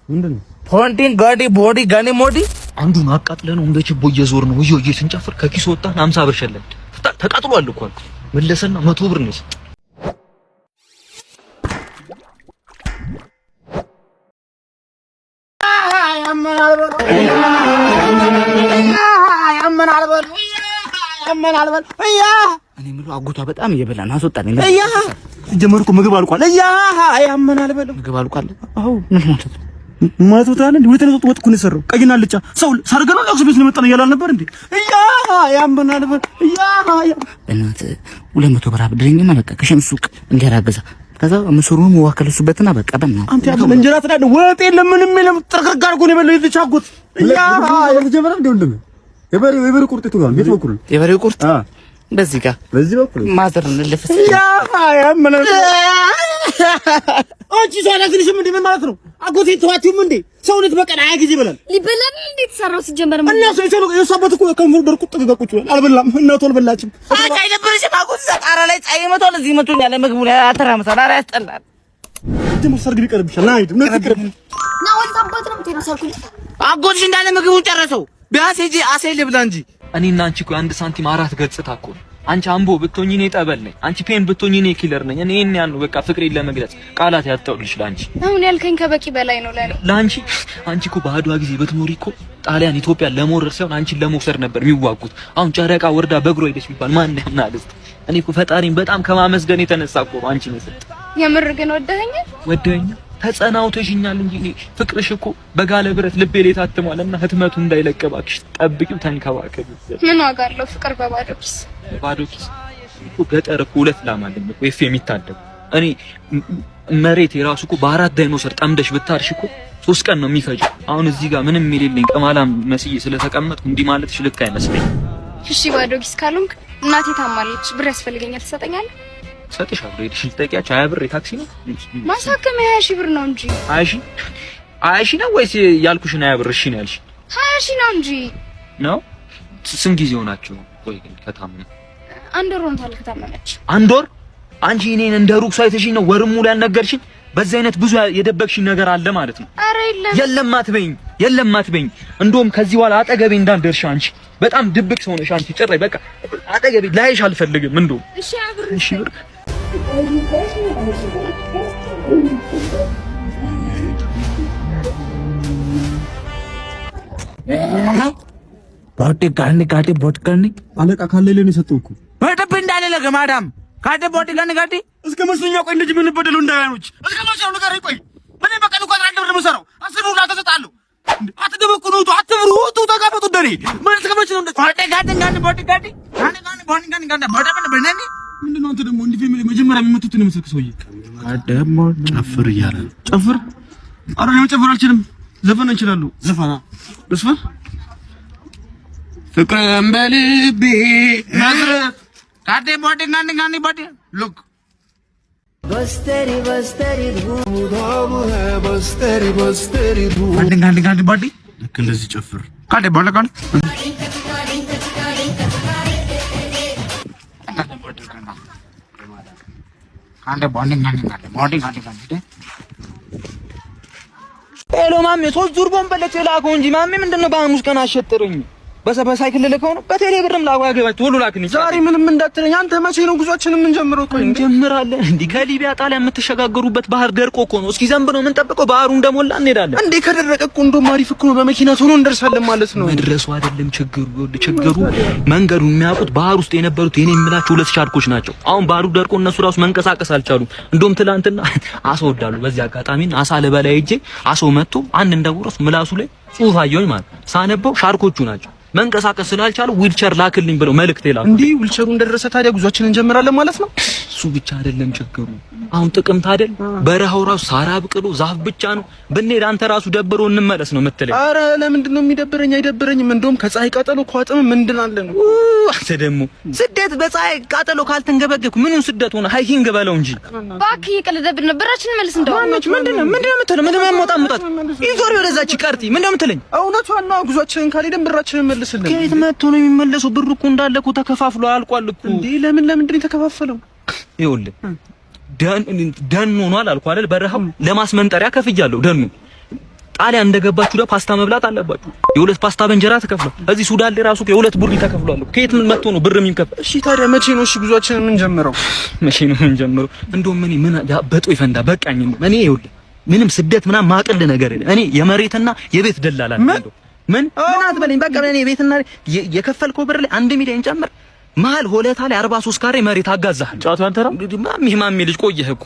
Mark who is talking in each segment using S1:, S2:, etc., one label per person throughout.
S1: ምንድነው?
S2: ፖንቲን ጋዲ ቦዲ ጋኒ ሞዲ
S1: አንዱን አቃጥለን እንደ ችቦ እየዞር ነው ስንጨፍር ከኪስ ወጣን 50 ብር ሸለድ ተቃጥሏል እኮ አልኩ። መለሰና 100 ብር ነው የሰጠው።
S2: እኔ የምለው አጎቷ በጣም እየበላን አስወጣኝ።
S1: ጀመርኩ ምግብ አልቋል። ያመናል በለው
S2: ምግብ አልቋል። አዎ ምን ማለት ነው?
S1: ማለት ወጣለ እንዴ? ወጥ ወጥ እኮ ነው የሰራው። ቀይና አልጫ ሰው ሰርገና ለቅሶ ቤት ነው መጣን እያላል ነበር እንዴ? ያመናል በለው
S2: እናት 200 ብር አብድረኝና በቃ ከሸም ሱቅ እንጀራ ገዛ። ከዛ ምስሩን ወከለሱበትና በቃ በእና
S1: አንተ ያለ እንጀራ ተዳደ ወጥ የለም ምንም የለም። ጥርቅርቅ አድርጎ ነው የበለው የተቻጎት ጀመረ እንዴ? ወንድም የበሬ ቁርጥ ይተጋል ቤት በኩል
S2: የበሬ ቁርጥ በዚህ በኩል ማዘር እንልፍስ
S1: ያመናል አንቺ ሳላግልሽ ምን ማለት ነው? አጎቴ ተዋቲውም እንዴ ሰውነት በቀን አያ ጊዜ ይበላል።
S3: ሊበላል እንዴ ተሰራው ሲጀመር
S1: እና ሰው የሷበት እኮ ከንፈር ደርቁ ጥግቁጭ አልበላም። እናቱ አልበላችም።
S2: አይደብርሽም? አጎት ዘቃራ ላይ ፀሐይ መቷል። እዚህ መቶኛል። ምግቡ ላይ አተራመሳል። ኧረ ያስጠላል።
S1: ደሞ ሰርግ ቢቀርብሻል። ናይድ ምን ትቀርብ
S3: ነው? ወልታ አባት ነው ተነሳኩኝ።
S2: አጎትሽ እንዳለ ምግቡን ጨረሰው። ቢያንስ ሂጂ አሴ ልብላ እንጂ
S1: እኔና አንቺ እኮ አንድ ሳንቲም አራት ገጽታ እኮ ነው። አንቺ አምቦ ብትሆኚ እኔ ጠበል ነኝ። አንቺ ፔን ብትሆኚ እኔ ኪለር ነኝ። እኔ ያን ነው በቃ ፍቅሬን ለመግለጽ ቃላት ያጣውልሽ ላንቺ።
S3: አሁን ያልከኝ ከበቂ በላይ ነው ለኔ
S1: ላንቺ። አንቺ እኮ በአድዋ ጊዜ ብትኖሪ እኮ ጣሊያን ኢትዮጵያ ለመውረር ሳይሆን አንቺን ለመውሰድ ነበር የሚዋጉት። አሁን ጨረቃ ወርዳ በእግሯ ሄደች ቢባል ማን ያናግስት? እኔ እኮ ፈጣሪን በጣም ከማመስገን የተነሳ እኮ ነው አንቺን የሰጠኝ።
S3: የምር ግን ወደኸኝ
S1: ተጸናውተሽኛል እንጂ ፍቅርሽ እኮ በጋለ ብረት ልቤ ላይ ታትሟልና ህትመቱ እንዳይለቅ እባክሽ ጠብቂው፣ ተንከባከቢው።
S3: ምን ዋጋ አለው ፍቅር በባዶ ኪስ?
S1: ባዶ ኪስ እኮ ገጠር እኮ ሁለት ላም አለኝ እኮ ኤፍ የሚታደግ እኔ መሬት የራሱ እኮ በአራት ዳይኖሰር ጠምደሽ ብታርሽ እኮ 3 ቀን ነው የሚፈጀው። አሁን እዚህ ጋር ምንም የሌለኝ ቅማላም መስዬ ስለተቀመጥኩ እንዲህ ማለትሽ ልክ አይመስለኝም።
S3: እሺ ባዶ ኪስ ካልሆንክ እናቴ ታማለች፣ ብር ያስፈልገኛል፣ ትሰጠኛለህ?
S1: ሰጥሻለሁ። ሄድሽ ልጠይቂያቸው 20 ብር የታክሲ ነው
S3: ማሳከሚያ 20 ሺህ ብር ነው እንጂ
S1: 20 ሺህ ነው ወይስ ያልኩሽን 20 ብር? እሺ ነው ያልሽ?
S3: 20 ሺህ ነው እንጂ
S1: ነው። ስንት ጊዜ ሆናችሁ ቆይ ግን ከታመመ?
S3: 1 ወር ሆኖታል ከታመመች።
S1: 1 ወር? አንቺ እኔን እንደ ሩቅ ሰው አይተሽኝ ነው ወር ሙሉ ያልነገርሽኝ? በዚህ አይነት ብዙ የደበቅሽኝ ነገር አለ ማለት ነው።
S3: አረ
S1: የለም አትበይኝ። እንደውም ከዚህ በኋላ አጠገቤ እንዳንደርሽ አንቺ በጣም ድብቅ ሰው ነሽ አንቺ። ጭራይ በቃ አጠገቤ ላይሽ አልፈልግም። እንደውም እሺ ብር
S2: ቦዲ ጋኒ ቦዲ ጋኒ
S1: አለቃ ካለ ለኔ ሰጠው እኮ
S2: በደብ እንዳለ ለገማዳም ካደ ቦዲ ጋኒ
S1: እስከ መስሎኛ። ቆይ እንደዚህ ምን በደሉ እንዳያኖች እስከ መስሎኛ ነገር ቆይ ምን በቀን እንኳን አንደር ለምሰራው አስሩ ላ ተሰጣለሁ። አትደበቁ ነው አትብሩ ተጋፈጡ ደሪ ምን ተከመች ነው ቦዲ ጋኒ በደብ በነኒ ምንድነው? አንተ ደግሞ እንዲህ ፌሚሊ መጀመሪያ የሚመቱት ነው መሰከ ሰውዬ
S2: ደግሞ ጨፍር እያለ
S1: ጨፍር። ኧረ እኔ ጨፍር አልችልም። ዘፈን እንችላለሁ። ዘፈና ልስፈን ፍቅርም በልቤ መስረት ካደ ቦዲ ጋኒ ቦዲ ሉክ
S4: बस्तरी
S2: ጋኒ ቦዲ
S1: ልክ እንደዚህ ጨፍር
S2: ካደ ቦዲ ጋኒ ካደ ቦዲ ጋኒ
S1: ሄሎ ማሜ 3 ዙር ቦምበለች ላከው እንጂ ማሜ ምንድነው በሐሙስ ቀን አሸጥሩኝ? በሳይክል ልከው ነው በቴሌ ብርም ላዋገባች ቶሎ ላክልኝ።
S5: ዛሬ ምንም እንዳትለኝ አንተ። መቼ ነው ጉዟችንን የምንጀምረው? ቆይ
S1: እንጀምራለን። እንዴ ከሊቢያ ጣሊያን የምትሸጋገሩበት ባህር ደርቆ እኮ ነው። እስኪ ዘንብ ነው የምንጠብቀው። ባህሩ እንደሞላ እንሄዳለን።
S5: እንዴ ከደረቀ እኮ እንደውም አሪፍ እኮ ነው። በመኪና ቶሎ እንደርሳለን ማለት ነው።
S1: መድረሱ አይደለም ችግሩ መንገዱን የሚያውቁት ባህር ውስጥ የነበሩት የኔ የምላቸው 2 ሻርኮች ናቸው። አሁን ባህሩ ደርቆ እነሱ ራሱ መንቀሳቀስ አልቻሉም። እንደውም ትላንትና አሳው ወዳሉ በዚህ አጋጣሚ አሳ ለበላይ ሄጄ አሳው መጥቶ አንድ እንደወረስ ምላሱ ላይ ጽሁፍ አየሁኝ ማለት ሳነበው ሻርኮቹ ናቸው። መንቀሳቀስ ስላልቻሉ ዊልቸር ላክልኝ ብለው መልእክት ይላሉ።
S5: እንዴ ዊልቸሩ እንደደረሰ ታዲያ ጉዟችንን እንጀምራለን ማለት ነው።
S1: እሱ ብቻ አይደለም ችግሩ። አሁን ጥቅምት አይደል? በረሃው ራሱ ሳር አብቅሎ ዛፍ ብቻ ነው። ብንሄድ አንተ ራሱ ደብሮ እንመለስ ነው የምትለኝ?
S5: አረ ለምንድን ነው የሚደብረኝ? አይደብረኝም። እንደውም ከፀሐይ ቃጠሎ ኳጥም ምንድን አለ ነው።
S1: አንተ ደግሞ ስደት በፀሐይ ቃጠሎ ካልተንገበገብኩ ምኑን ስደት ሆነ? ሃይኪንግ በለው እንጂ
S3: ባክ ይቀልደብን ነበራችን መልስ እንደው
S1: ምንድነው የምትለው? ምንድነው የማወጣ ይዞር ወደዛች ቀርቲ ምንድነው የምትለኝ?
S5: እውነቷን ነው። ጉዟችንን ካልሄድን ብራችንን መልስልን።
S1: ከየት መጥቶ ነው የሚመለሰው? ብሩ እኮ እንዳለ እኮ ተከፋፍሎ አልቋል እኮ።
S5: እንዴ ለምንድን ነው የተከፋፈለው?
S1: ይኸውልህ ደን ሆኗል አልኩ አይደል? በረሃው ለማስመንጠሪያ ከፍያለሁ። ደኑ ጣሊያን እንደገባችሁ ደግሞ ፓስታ መብላት አለባችሁ። የሁለት ፓስታ በእንጀራ ተከፍሏል። እዚህ ሱዳን ላይ ራሱ የሁለት ቡሪ ተከፍሏል። ከየት ምን መጥቶ ነው ብር የሚከፍል?
S5: እሺ ታዲያ መቼ ነው ጉዟችንን የምንጀምረው?
S1: መቼ ነው የምንጀምረው? እንደውም ምን ያበጦ ይፈንዳ በቃኝ። እኔ ይኸውልህ ምንም ስደት ምናምን ማቅል ነገር የለም። እኔ የመሬትና የቤት ደላላ ነኝ። ምን አትበለኝ። በቃ እኔ ቤትና የከፈልከው ብር ላይ 1 ሚሊዮን ጨምር መሀል ሆለታ ላይ 43 ካሬ መሬት አጋዛሃል።
S5: ጫቱ አንተ ነው
S1: ማሚ ልጅ ቆየህ እኮ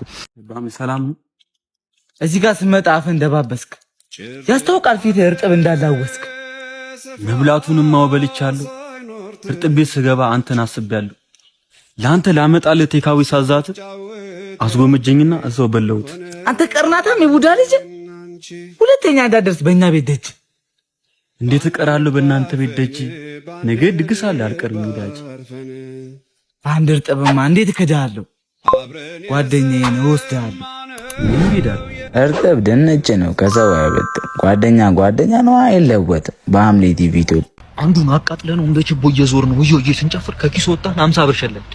S5: ሰላም።
S2: እዚህ ጋር ስመጣ አፍህ እንደባበስክ ያስታውቃል። ፊትህ እርጥብ እንዳላወስክ።
S6: መብላቱንም ማወበልቻለሁ። እርጥብ ቤት ስገባ አንተን አስቤያለሁ። ለአንተ ላመጣልህ ቴካዊ ሳዛት አስጎመጀኝና እዛው በለውት።
S2: አንተ ቀርናታም የቡዳ ልጅ ሁለተኛ እንዳደርስ በእኛ ቤት ደጅ።
S6: እንዴት እቀራለሁ በእናንተ ቤት ደጅ? ነገ ድግስ አለ አልቀርም ወዳጅ።
S2: አንድ እርጥብማ እንዴት እከዳለሁ? ጓደኛዬን እወስድሃለሁ።
S6: ምን ይሄዳል?
S7: እርጥብ ድንች ነው ከሰው አይበልጥም። ጓደኛ ነው አይለወጥም። በሐምሌ ቲቪ ኢትዮጵያ
S1: አንዱን አቃጥለ ነው እንደ ችቦ እየዞር ነው ወዮ ስንጨፍር ከኪስ ወጣን 50 ብር ሸለድ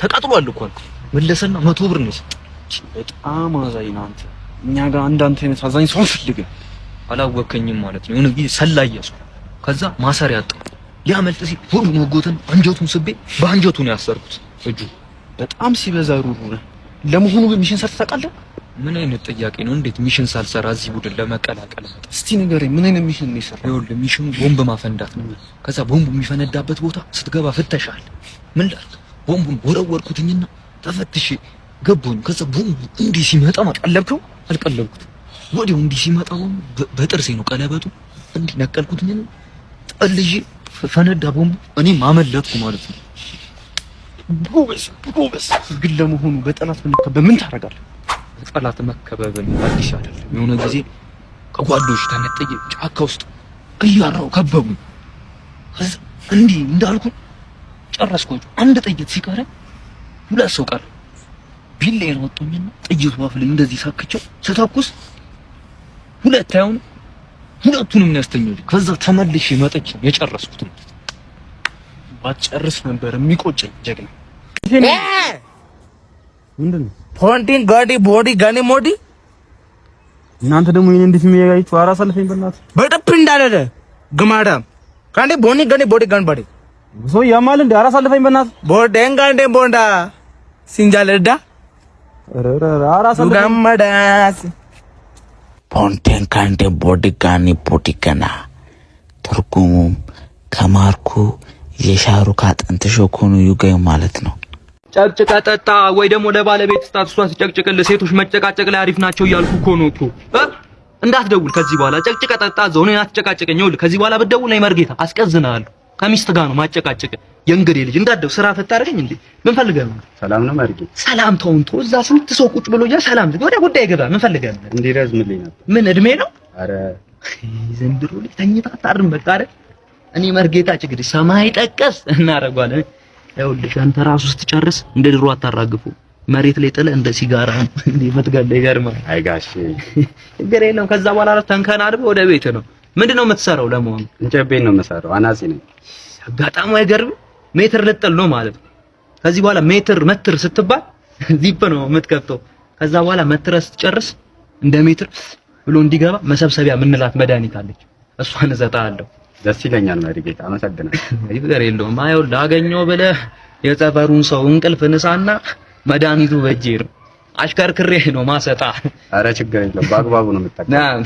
S1: ተቃጥሏል እኮ አልኩ። መለሰና 100 ብር ነው
S5: በጣም አዛኝ ነው አንተ። እኛ ጋር አንዳንተ አይነት አዛኝ ሰው ፈልግ።
S1: አላወከኝም ማለት ነው። የሆነ ጊዜ ሰላየሱ ከዛ ማሰሪያ አጣ ሊያመልጥ ሲል ሁሉ ወጎተን አንጀቱን ስቤ በአንጀቱ ነው ያሰርኩት። እጁ
S5: በጣም ሲበዛ ሩሩ ነው። ለመሆኑ ሚሽን ሰርተህ ታውቃለህ?
S1: ምን አይነት ጥያቄ ነው? እንዴት ሚሽን ሳልሰራ እዚህ ቡድን ለመቀላቀል መጣ?
S5: እስቲ ንገረኝ፣ ምን አይነት ሚሽን ነው የሰራው?
S1: ይኸውልህ ሚሽኑ ቦምብ ማፈንዳት ነው። ከዛ ቦምቡ የሚፈነዳበት ቦታ ስትገባ ፍተሻል። ምን ላድርግ? ቦምቡን ወረወርኩትኝና ተፈትሼ ገቡኝ። ከዛ ቦምቡ እንዲህ ሲመጣ ማቀለብከው አልቀለብኩት። ወዲያው እንዲህ ሲመጣ በጥርሴ ነው ቀለበቱ እንዲህ ነቀልኩትኝና ጠልዤ ፈነዳ ቦምቡ። እኔም አመለጥኩ ማለት ነው።
S5: ጎበዝ። ግን ለመሆኑ በጠላት መከበብ ምን ታደርጋለህ?
S1: ጠላት መከበብን አዲስ አይደለም። የሆነ ጊዜ ከጓዶች ተነጥዬ ጫካ ውስጥ እያራው ከበቡኝ። ከዛ እንዲህ እንዳልኩ ጨረስኳቸው። አንድ ጥይት ሲቀረኝ ሁለት ሰው ቀረ። ቢላዬን ወጡኝና ጥይቱ አፍል እንደዚህ ሳክቸው ስተኩስ ሁለት አይሆን ሁለቱንም ነው ያስተኛው። ከዛ ተመልሼ መጥቼ የጨረስኩት ነው።
S5: ባትጨርስ ነበር የሚቆጨኝ ጀግና።
S6: ምንድነው?
S2: ፖንቲን ጋዲ ቦዲ ጋኒ ሞዲ
S6: እናንተ ደግሞ ይሄን እንዴት የሚያያችሁ? ኧረ አሳልፈኝ በእናትህ።
S2: በጥፍ እንዳለ ግማዳም ካንዴ ቦኒ ጋኒ ቦዲ ጋን ባዲ
S6: ሰው ያማል እንዴ? ኧረ አሳልፈኝ በእናትህ።
S2: ቦዴን ጋንዴ ቦንዳ ሲንጃለዳ
S6: ኧረ አሳልፈኝ
S2: ጋማዳስ
S7: ፖንቴን ካንዴ ቦዲ ጋኒ ቦዲ ገና ትርጉሙም ከማርኩ የሻሩክ አጥንት ሾኮኑ ዩጋይ ማለት ነው።
S1: ጨቅጭቀ ጠጣ ወይ ደግሞ ለባለቤት ስጣት። እሷ ትጨቅጭቅልህ። ሴቶች መጨቃጨቅ ላይ አሪፍ ናቸው እያልኩ እኮ ነው እኮ። እንዳትደውል ከዚህ በኋላ ጨቅጭቀ ጠጣ። እዛው ነው አትጨቃጨቀኝ። ይኸውልህ ከዚህ በኋላ ብትደውል ነይ መርጌታ አስቀዝናለሁ። ከሚስት ጋር ነው ማጨቃጨቅ። የእንግዲህ ልጅ እንዳትደው ስራ ፈታረኝ እንዴ? ምን ፈልገህ ነው?
S6: ሰላም ነው መርጌ?
S1: ሰላም ተውንቶ እዛ ስንት ሰው ቁጭ ብሎ ያ ሰላም ወደ ጉዳይ ገባ። ምን ፈልገህ ነው?
S6: እንዲረዝምልኝ ነበር።
S1: ምን እድሜ ነው?
S6: አረ
S1: ዘንድሮ ልጅ ተኝታ አታርም። በቃ አይደል እኔ መርጌታ ችግር ሰማይ ጠቀስ እናረጋለን። ይኸውልሽ አንተ ራሱ ስትጨርስ እንደ ድሮ አታራግፉ። መሬት ላይ ጥለህ እንደ ሲጋራ እንደ መትጋለ ይገርማል።
S6: አይ ጋሼ
S1: ችግር የለውም። ከዛ በኋላ ተንከናድበህ ወደ ቤት ነው። ምንድነው የምትሰራው ለመሆኑ?
S6: እንጨት ቤት ነው የምሰራው። አናጺ ነኝ።
S1: አጋጣሚ አይገርም። ሜትር ልጥል ነው ማለት ነው። ከዚህ በኋላ መትር ስትባል ዚፕ ነው የምትከፍተው። ከዛ በኋላ መትረህ ስትጨርስ እንደ ሜትር ብሎ እንዲገባ መሰብሰቢያ ምንላት መድኃኒት አለች። እሷን እሰጥሃለሁ።
S6: ደስ ይለኛል መርጌታ፣ አመሰግናለሁ።
S1: ይፈር የለውም። አይኸውልህ አገኘው ብለህ የጸፈሩን ሰው እንቅልፍ ንሳና መድኃኒቱ በእጄ ነው። አሽከርክሬ ነው ማሰጣ።
S6: አረ ችግር የለውም፣ በአግባቡ ነው የምጠቀመው።